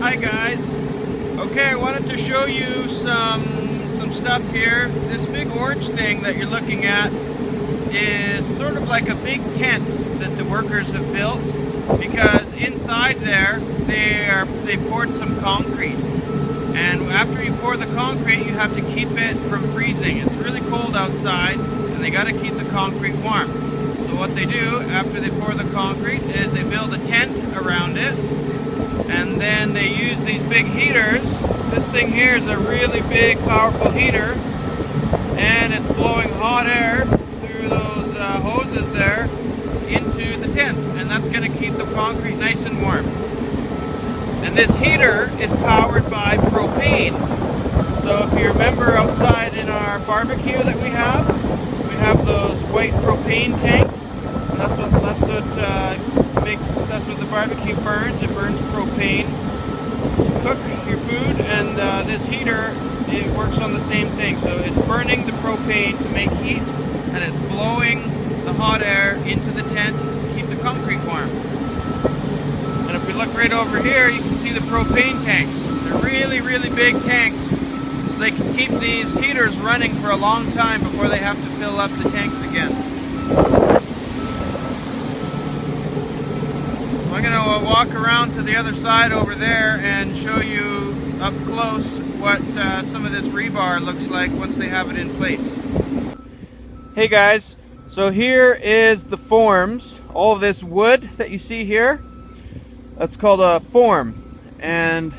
Hi guys. Okay, I wanted to show you some stuff here. This big orange thing that you're looking at is sort of like a big tent that the workers have built, because inside there they poured some concrete. And after you pour the concrete, you have to keep it from freezing. It's really cold outside and they got to keep the concrete warm. So what they do after they pour the concrete is they build a tent around it, and then they use these big heaters. This thing here is a really big, powerful heater, and it's blowing hot air through those hoses there into the tent, and that's going to keep the concrete nice and warm. And this heater is powered by propane. So if you remember outside in our barbecue that we have those white propane tanks. That's what the barbecue burns. It burns propane to cook your food, and this heater, it works on the same thing. So it's burning the propane to make heat, and it's blowing the hot air into the tent to keep the concrete warm. And if we look right over here, you can see the propane tanks. They're really, really big tanks, so they can keep these heaters running for a long time before they have to fill up the tanks again. I'm going to walk around to the other side over there and show you up close what some of this rebar looks like once they have it in place. Hey guys, so here is the forms. All of this wood that you see here, that's called a form. And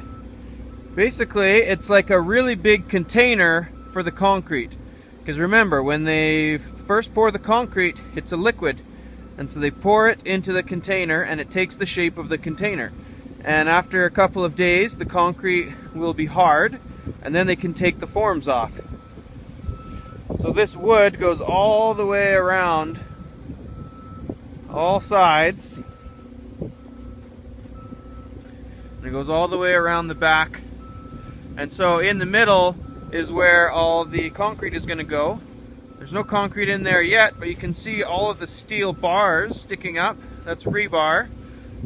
basically it's like a really big container for the concrete. Because remember, when they first pour the concrete, it's a liquid. And so they pour it into the container and it takes the shape of the container. And after a couple of days, the concrete will be hard, and then they can take the forms off. So this wood goes all the way around, all sides. And it goes all the way around the back. And so in the middle is where all the concrete is going to go. There's no concrete in there yet, but you can see all of the steel bars sticking up. That's rebar,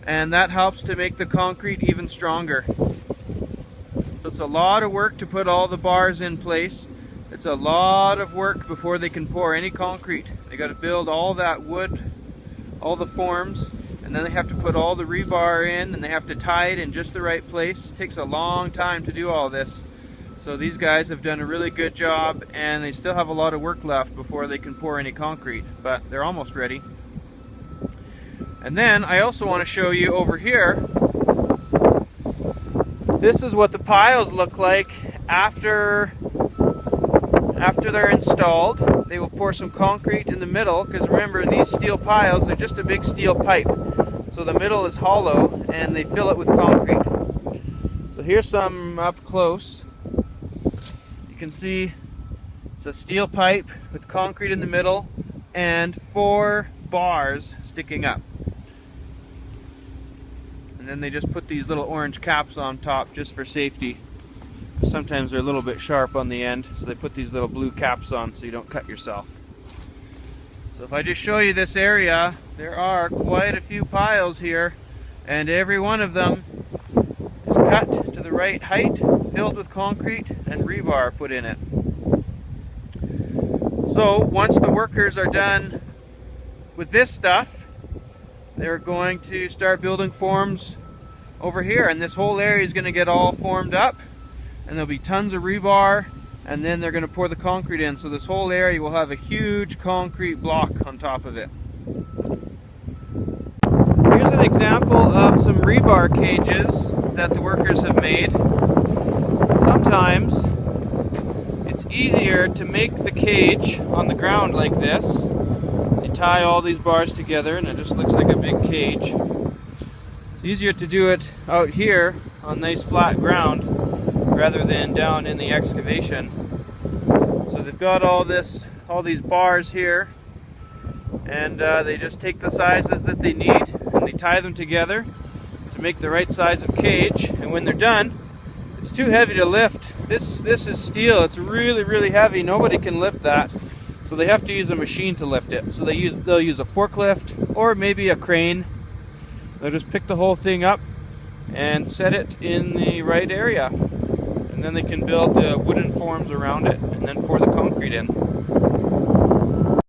and that helps to make the concrete even stronger. So it's a lot of work to put all the bars in place. It's a lot of work before they can pour any concrete. They got to build all that wood, all the forms, and then they have to put all the rebar in, and they have to tie it in just the right place. It takes a long time to do all this. So these guys have done a really good job, and they still have a lot of work left before they can pour any concrete, but they're almost ready. And then I also want to show you over here, this is what the piles look like after they're installed. They will pour some concrete in the middle, because remember, these steel piles, they're just a big steel pipe. So the middle is hollow, and they fill it with concrete. So here's some up close. You can see it's a steel pipe with concrete in the middle and 4 bars sticking up. And then they just put these little orange caps on top just for safety. Sometimes they're a little bit sharp on the end, so they put these little blue caps on so you don't cut yourself. So if I just show you this area, there are quite a few piles here, and every one of them is cut to the right height, filled with concrete, and rebar put in it. So once the workers are done with this stuff, they're going to start building forms over here, and this whole area is going to get all formed up, and there'll be tons of rebar, and then they're going to pour the concrete in. So this whole area will have a huge concrete block on top of it. Here's an example of some rebar cages that the workers have made. Sometimes it's easier to make the cage on the ground like this. You tie all these bars together and it just looks like a big cage. It's easier to do it out here on nice flat ground rather than down in the excavation. So they've got all these bars here, and they just take the sizes that they need and they tie them together to make the right size of cage. And when they're done, it's too heavy to lift. This is steel. It's really, really heavy. Nobody can lift that. So they have to use a machine to lift it. So they'll use a forklift or maybe a crane. They'll just pick the whole thing up and set it in the right area. And then they can build the wooden forms around it and then pour the concrete in.